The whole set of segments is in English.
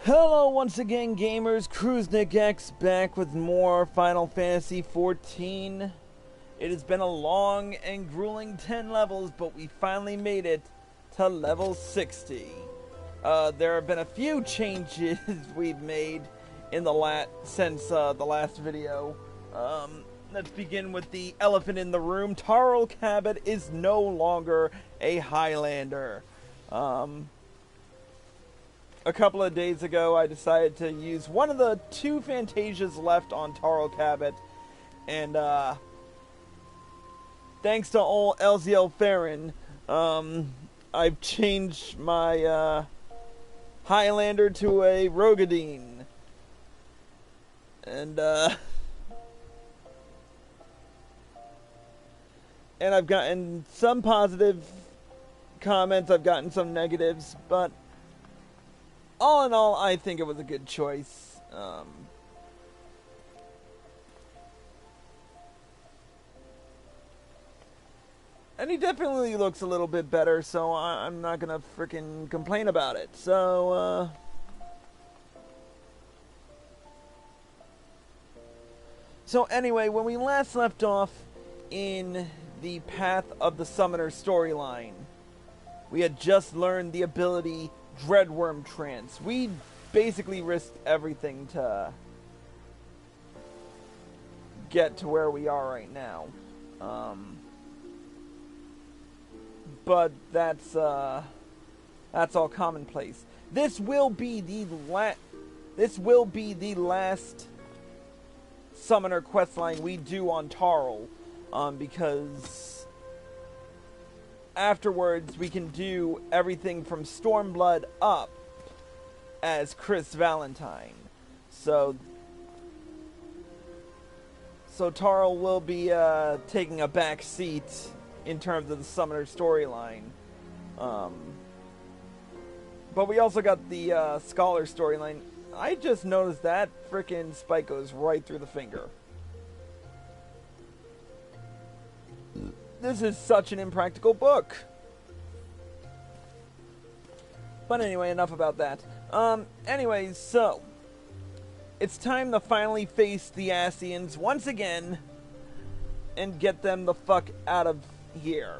Hello once again, gamers. CruiseNickX back with more Final Fantasy XIV. It has been a long and grueling 10 levels, but we finally made it to level 60. There have been a few changes we've made in the since the last video. Let's begin with the elephant in the room. Tarl Cabot is no longer a Highlander. A couple of days ago, I decided to use one of the two Fantasias left on Tarl Cabot, and thanks to old LZL Farron, I've changed my Highlander to a Rogadine, and I've gotten some positive comments, I've gotten some negatives, but all in all, I think it was a good choice. And he definitely looks a little bit better, so I'm not gonna frickin' complain about it. So anyway, when we last left off in the Path of the Summoner storyline, we had just learned the ability Dreadworm Trance. We basically risked everything to get to where we are right now. But that's all commonplace. This will be the last Summoner questline we do on Tarl, because afterwards, we can do everything from Stormblood up as Chris Valentine. So Tarl will be taking a back seat in terms of the Summoner storyline. But we also got the Scholar storyline. I just noticed that frickin' spike goes right through the finger. This is such an impractical book. But anyway, enough about that. Anyways, so it's time to finally face the Ascians once again and get them the fuck out of here.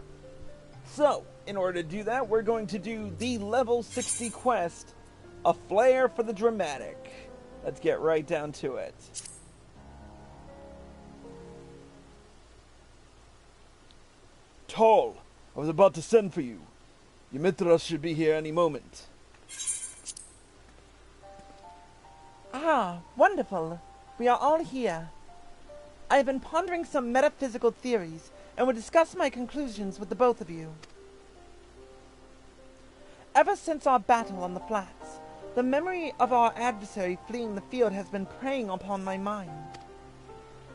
So, in order to do that, we're going to do the level 60 quest, A Flair for the Dramatic. Let's get right down to it. Tarl, I was about to send for you. Ymitras should be here any moment. Ah, wonderful. We are all here. I have been pondering some metaphysical theories and will discuss my conclusions with the both of you. Ever since our battle on the flats, the memory of our adversary fleeing the field has been preying upon my mind.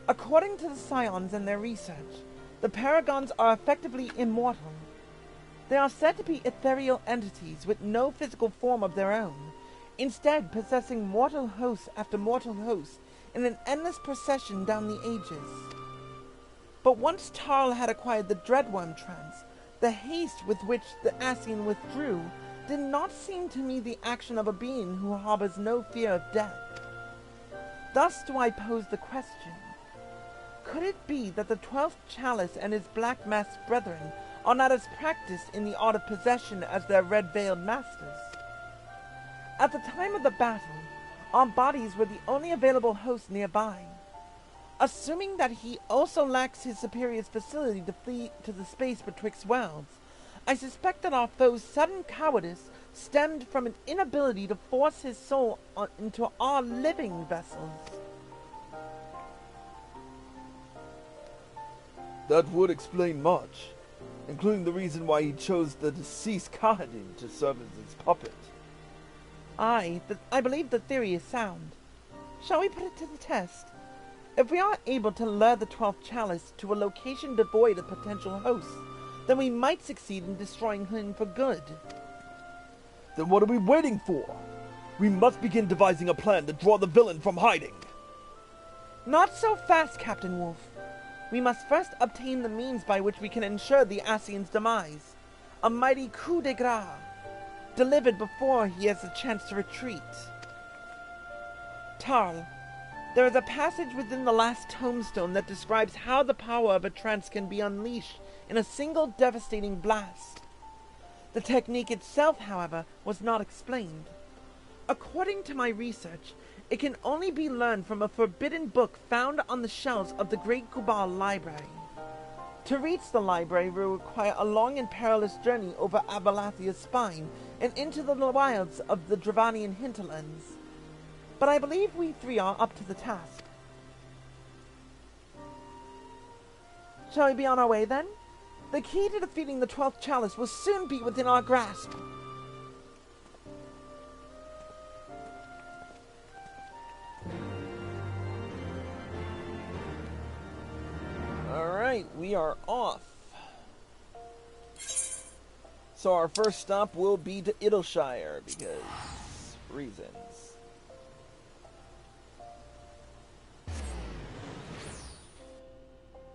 According to the Scions and their research, the Paragons are effectively immortal. They are said to be ethereal entities with no physical form of their own, instead possessing mortal host after mortal host in an endless procession down the ages. But once Tarl had acquired the Dreadworm Trance, the haste with which the Ascian withdrew did not seem to me the action of a being who harbors no fear of death. Thus do I pose the question: could it be that the 12th Chalice and his black-masked brethren are not as practiced in the art of possession as their red-veiled masters? At the time of the battle, our bodies were the only available host nearby. Assuming that he also lacks his superior's facility to flee to the space betwixt worlds, I suspect that our foe's sudden cowardice stemmed from an inability to force his soul into our living vessels. That would explain much, including the reason why he chose the deceased Kahadin to serve as his puppet. I believe the theory is sound. Shall we put it to the test? If we are able to lure the 12th Chalice to a location devoid of potential hosts, then we might succeed in destroying him for good. Then what are we waiting for? We must begin devising a plan to draw the villain from hiding. Not so fast, Captain Wolf. We must first obtain the means by which we can ensure the Ascian's demise. A mighty coup de grace, delivered before he has a chance to retreat. Tarl, there is a passage within the last tombstone that describes how the power of a trance can be unleashed in a single devastating blast. The technique itself, however, was not explained. According to my research, it can only be learned from a forbidden book found on the shelves of the Great Gubal Library. To reach the library will require a long and perilous journey over Abalathia's spine and into the wilds of the Dravanian hinterlands. But I believe we three are up to the task. Shall we be on our way then? The key to defeating the 12th Chalice will soon be within our grasp. Alright, we are off. So our first stop will be to Idleshire, because reasons.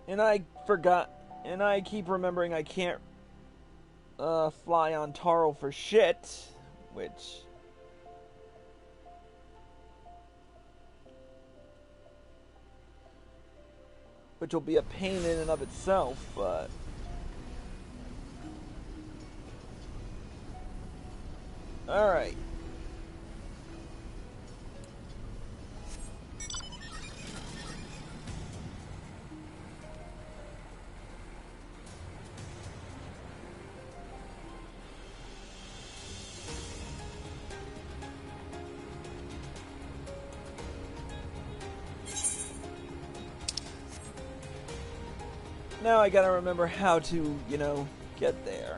And I forgot, and I keep remembering I can't fly on Tarl for shit, which will be a pain in and of itself, but alright. Now I gotta remember how to, get there.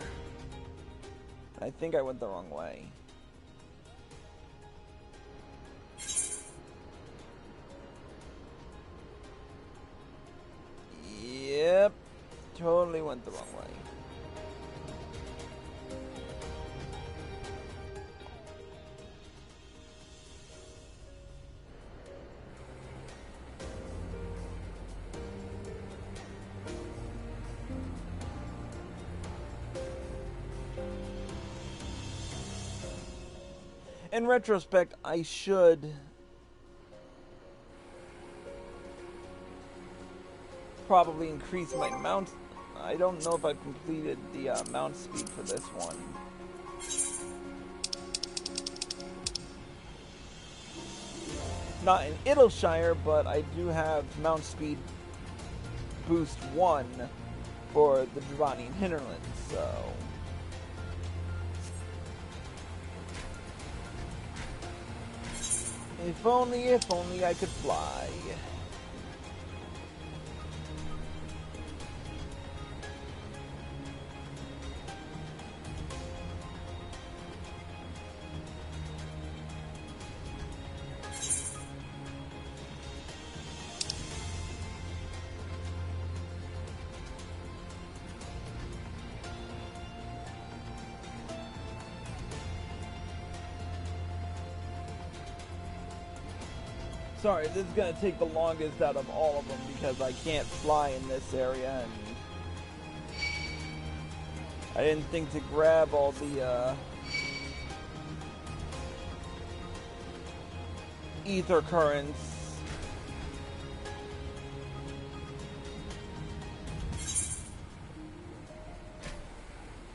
I think I went the wrong way. Yep, totally went the wrong way. In retrospect, I should probably increase my mount. I don't know if I've completed the mount speed for this one. Not in Idleshire, but I do have mount speed boost 1 for the Dravanian hinterlands, so if only I could fly. Sorry, this is going to take the longest out of all of them because I can't fly in this area, and I didn't think to grab all the ether currents.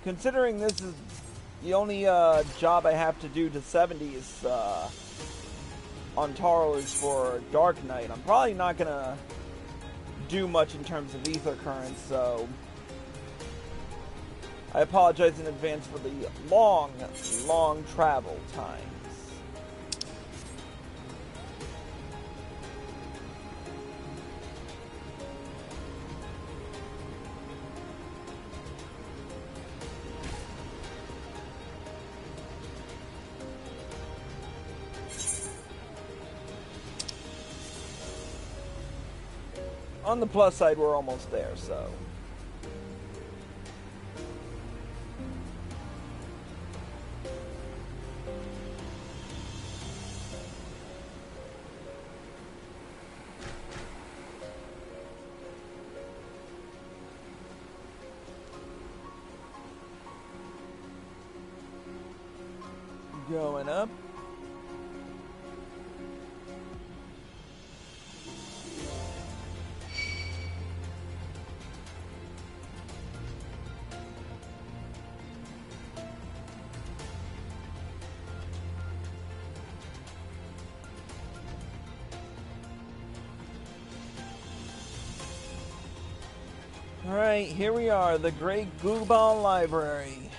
Considering this is the only job I have to do to 70s on Taro is for Dark Knight, I'm probably not gonna do much in terms of ether currents, so I apologize in advance for the long travel times. On the plus side, we're almost there, so. Going up. Alright, here we are, the Great Gubal Library.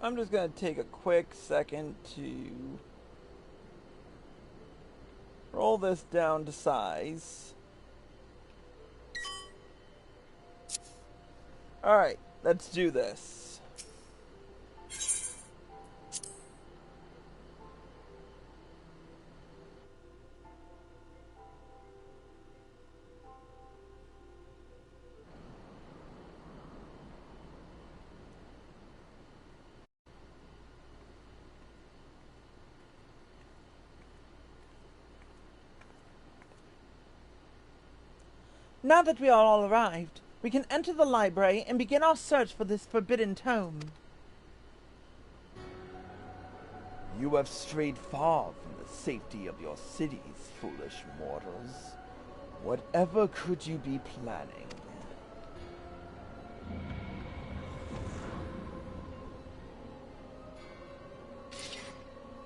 I'm just going to take a quick second to roll this down to size. Alright, let's do this. Now that we are all arrived, we can enter the library and begin our search for this forbidden tome. You have strayed far from the safety of your cities, foolish mortals. Whatever could you be planning?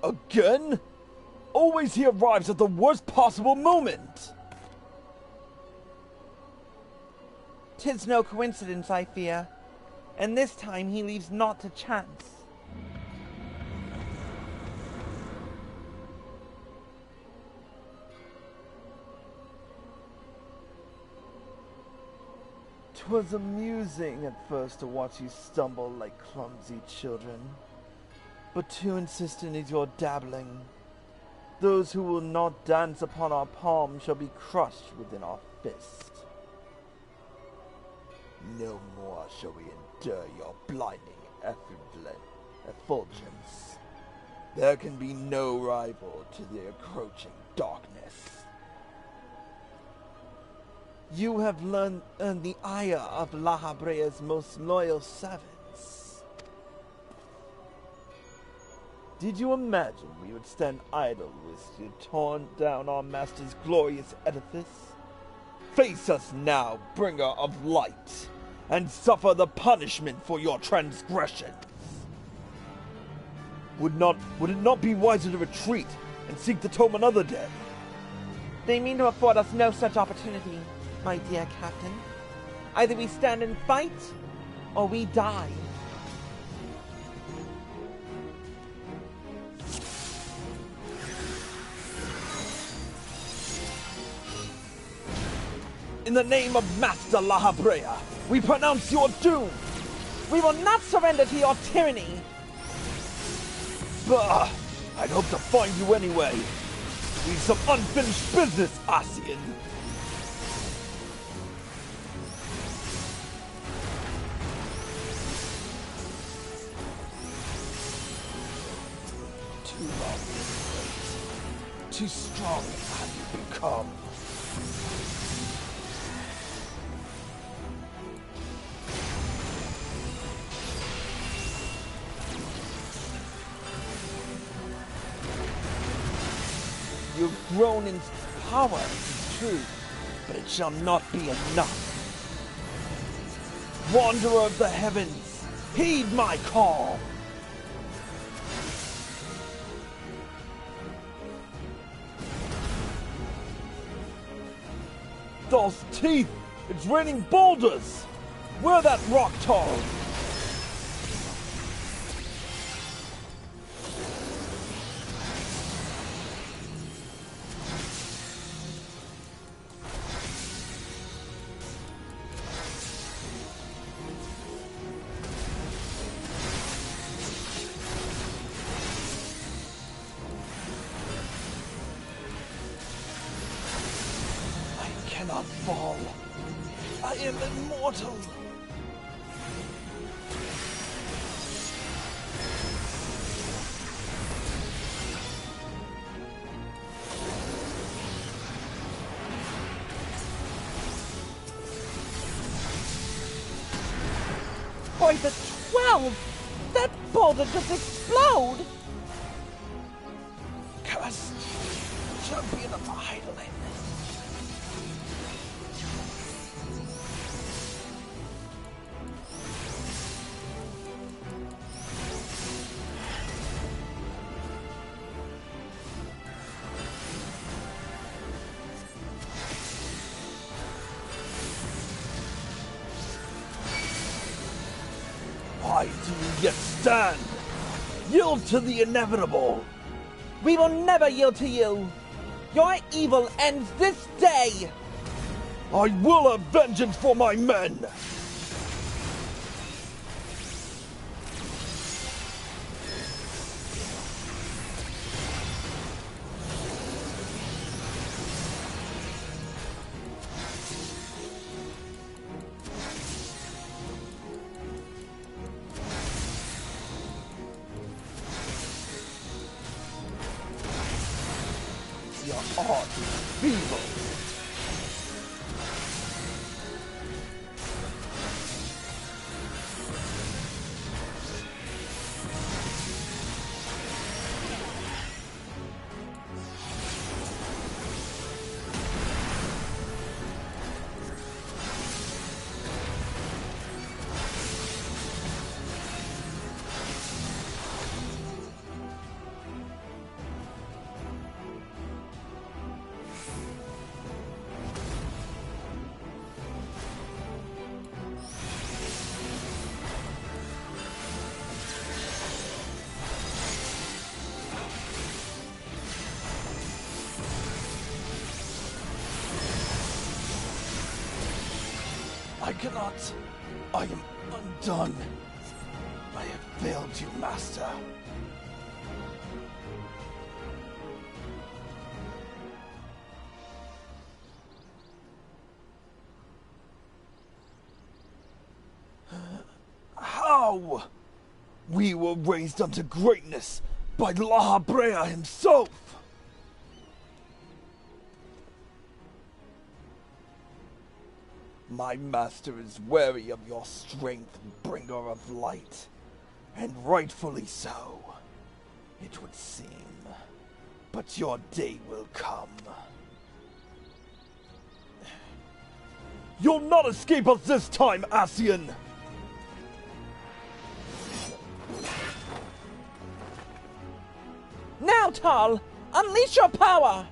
Again? Always he arrives at the worst possible moment! 'Tis no coincidence, I fear, and this time he leaves naught to chance. "'Twas amusing at first to watch you stumble like clumsy children, but too insistent is your dabbling. Those who will not dance upon our palm shall be crushed within our fist. No more shall we endure your blinding effulgence. There can be no rival to the encroaching darkness. You have earned the ire of La Habrea's most loyal servants. Did you imagine we would stand idle whilst you torn down our master's glorious edifice? Face us now, bringer of light, and suffer the punishment for your transgressions. Would it not be wiser to retreat and seek the tome another day? They mean to afford us no such opportunity, my dear captain. Either we stand and fight, or we die. In the name of Master La Habrea, we pronounce your doom! We will not surrender to your tyranny! Bah! I'd hope to find you anyway. We've some unfinished business, Ascian. Too long to wait. Too strong have you become. You've grown in power, it's true, but it shall not be enough. Wanderer of the heavens, heed my call! Those teeth! It's raining boulders! Where that rock tall? Cannot fall. I am immortal. By the 12! That boulder just explode! Cursed champion of idleness. do you yet stand? Yield to the inevitable! We will never yield to you! Your evil ends this day! I will have vengeance for my men! Your art is feeble. I cannot. I am undone. I have failed you, Master. How? We were raised unto greatness by La Brea himself. My master is wary of your strength, bringer of light, and rightfully so, it would seem. But your day will come. You'll not escape us this time, Ascian! Now, Tal! Unleash your power!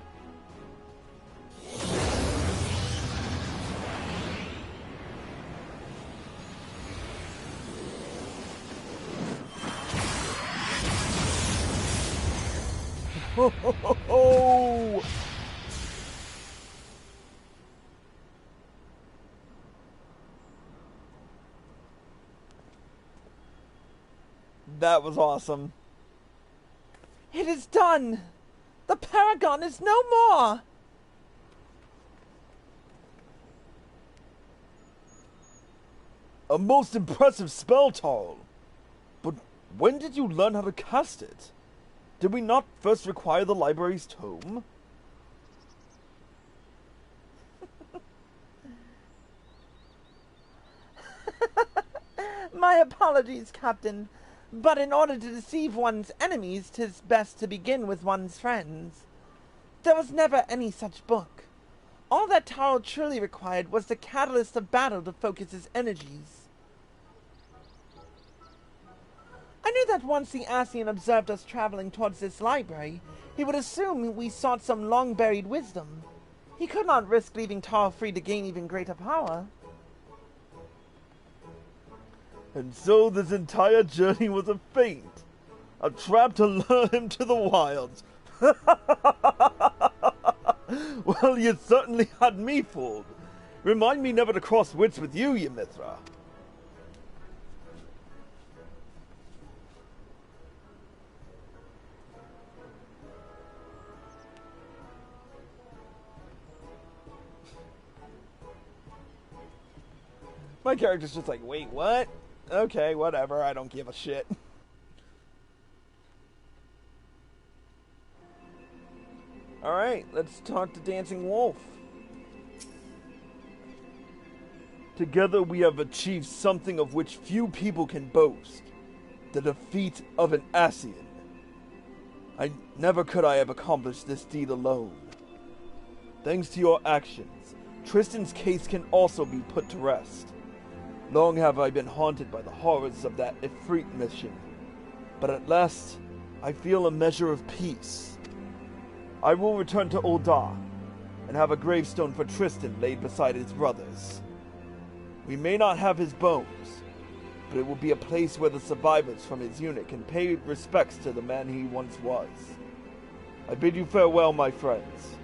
Ho ho ho ho! That was awesome. It is done! The Paragon is no more! A most impressive spell, Tarl. But when did you learn how to cast it? Did we not first require the library's tome? My apologies, Captain. But in order to deceive one's enemies, 'tis best to begin with one's friends. There was never any such book. All that Taro truly required was the catalyst of battle to focus his energies. I knew that once the Ascian observed us traveling towards this library, he would assume we sought some long-buried wisdom. He could not risk leaving Taro free to gain even greater power. And so this entire journey was a feint. A trap to lure him to the wilds. Well, you certainly had me fooled. Remind me never to cross wits with you, Ymithra. My character's just like, wait, what? Okay, whatever, I don't give a shit. Alright, let's talk to Dancing Wolf. Together we have achieved something of which few people can boast. The defeat of an Ascian. Never could I have accomplished this deed alone. Thanks to your actions, Tristan's case can also be put to rest. Long have I been haunted by the horrors of that Ifrit mission, but at last I feel a measure of peace. I will return to Ul'dah and have a gravestone for Tristan laid beside his brothers. We may not have his bones, but it will be a place where the survivors from his unit can pay respects to the man he once was. I bid you farewell, my friends.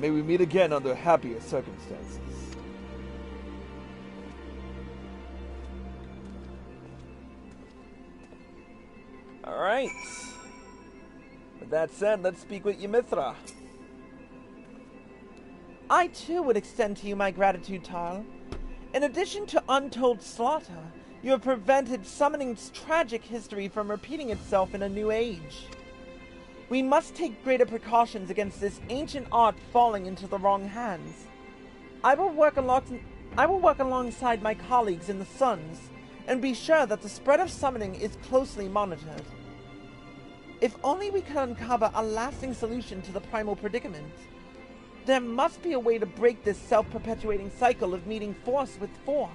May we meet again under happier circumstances. Alright. With that said, let's speak with Ymithra. I too would extend to you my gratitude, Tarl. In addition to untold slaughter, you have prevented summoning's tragic history from repeating itself in a new age. We must take greater precautions against this ancient art falling into the wrong hands. I will work alongside my colleagues in the Suns and be sure that the spread of summoning is closely monitored. If only we could uncover a lasting solution to the primal predicament. There must be a way to break this self-perpetuating cycle of meeting force with force.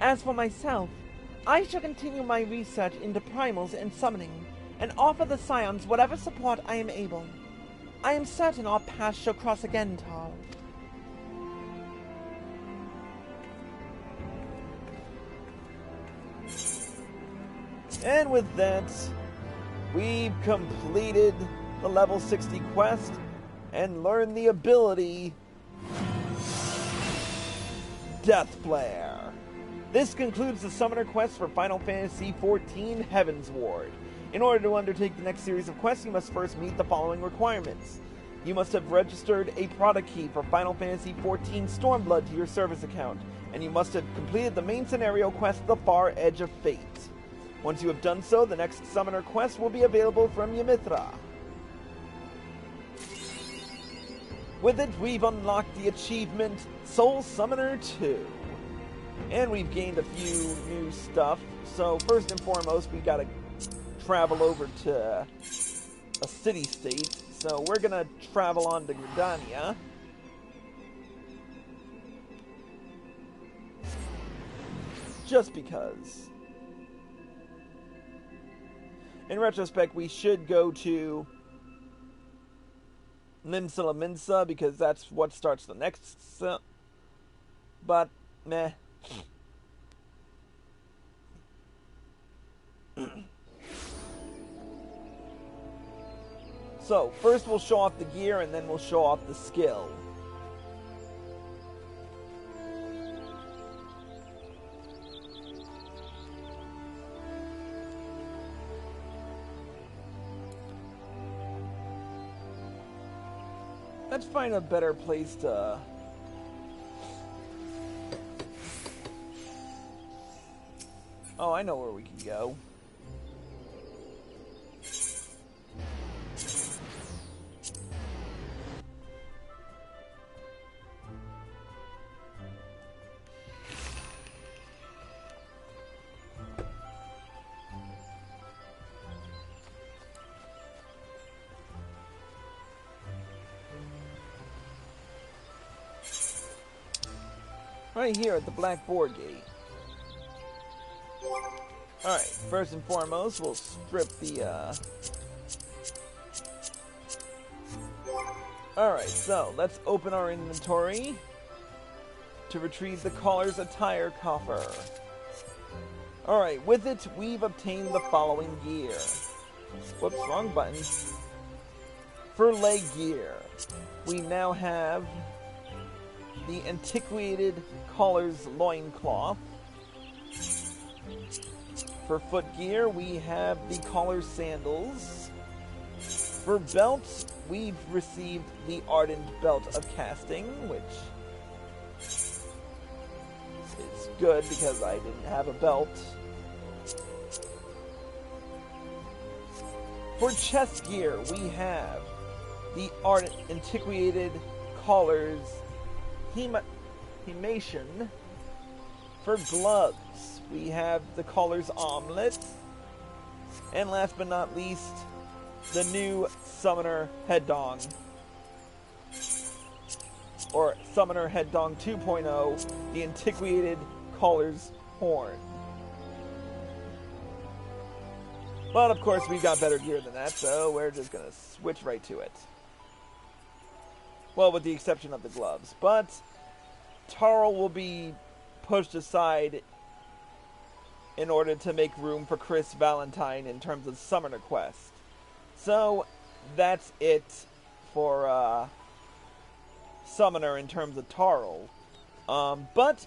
As for myself, I shall continue my research into primals and summoning, and offer the Scions whatever support I am able. I am certain our paths shall cross again, Tarl. And with that, we've completed the level 60 quest and learned the ability Death Flare. This concludes the summoner quest for Final Fantasy XIV Heavensward. In order to undertake the next series of quests, you must first meet the following requirements. You must have registered a product key for Final Fantasy XIV Stormblood to your service account, and you must have completed the main scenario quest, The Far Edge of Fate. Once you have done so, the next summoner quest will be available from Ymithra. With it, we've unlocked the achievement Soul Summoner 2. And we've gained a few new stuff. So first and foremost, we gotta travel over to a city-state. So we're gonna travel on to Gridania. Just because. In retrospect, we should go to Limsa Minsa because that's what starts the next. But, meh. So, first we'll show off the gear and then we'll show off the skill. Let's find a better place to... Oh, I know where we can go. Right here at the Black Boar Gate. Alright, first and foremost, we'll strip the, Alright, so, let's open our inventory to retrieve the Caller's Attire coffer. Alright, with it, we've obtained the following gear. Whoops, wrong button. For leg gear, we now have the antiquated Caller's Loincloth. For foot gear, we have the Caller's Sandals. For belts, we've received the Ardent Belt of Casting, which is good because I didn't have a belt. For chest gear, we have the Ardent Antiquated Caller's Hemation. For gloves, we have the Caller's Omelet. And last but not least, the new Summoner Headdong. Or Summoner Headdong 2.0, the Antiquated Caller's Horn. But of course, we've got better gear than that, so we're just gonna switch right to it. Well, with the exception of the gloves. But Tarl will be pushed aside in order to make room for Chris Valentine in terms of Summoner Quest. So, that's it for Summoner in terms of Tarl. But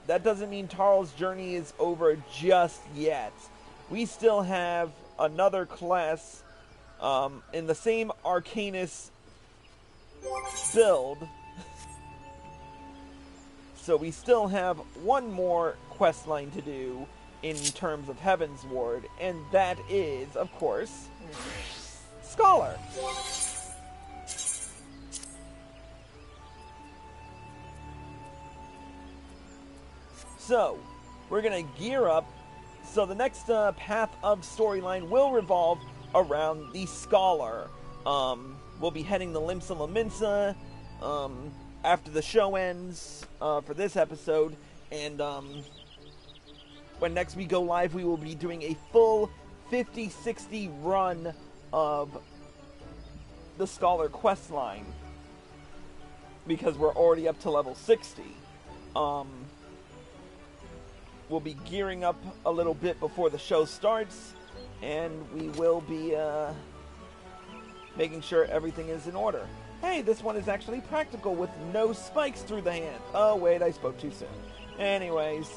that doesn't mean Tarl's journey is over just yet. We still have another class in the same Arcanus build. So we still have one more quest line to do in terms of Heavensward, and that is, of course, Scholar. So, we're going to gear up. So the next path of storyline will revolve around the Scholar. We'll be heading to Limsa Laminsa after the show ends for this episode. And when next we go live, we will be doing a full 50-60 run of the Scholar quest line. Because we're already up to level 60. We'll be gearing up a little bit before the show starts, and we will be making sure everything is in order. Hey, this one is actually practical with no spikes through the hand. Oh wait, I spoke too soon. Anyways,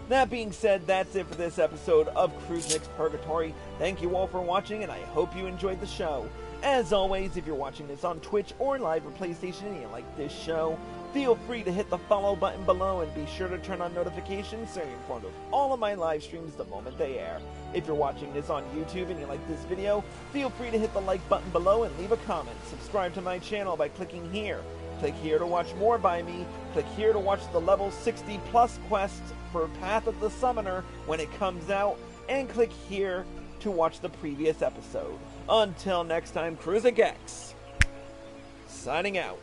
that being said, that's it for this episode of Kruznik's Purgatory. Thank you all for watching, and I hope you enjoyed the show. As always, if you're watching this on Twitch or live or PlayStation and you like this show, feel free to hit the follow button below and be sure to turn on notifications so you're informed of all of my live streams the moment they air. If you're watching this on YouTube and you like this video, feel free to hit the like button below and leave a comment. Subscribe to my channel by clicking here. Click here to watch more by me. Click here to watch the level 60 plus quest for Path of the Summoner when it comes out. And click here to watch the previous episode. Until next time, Kruznik X, signing out.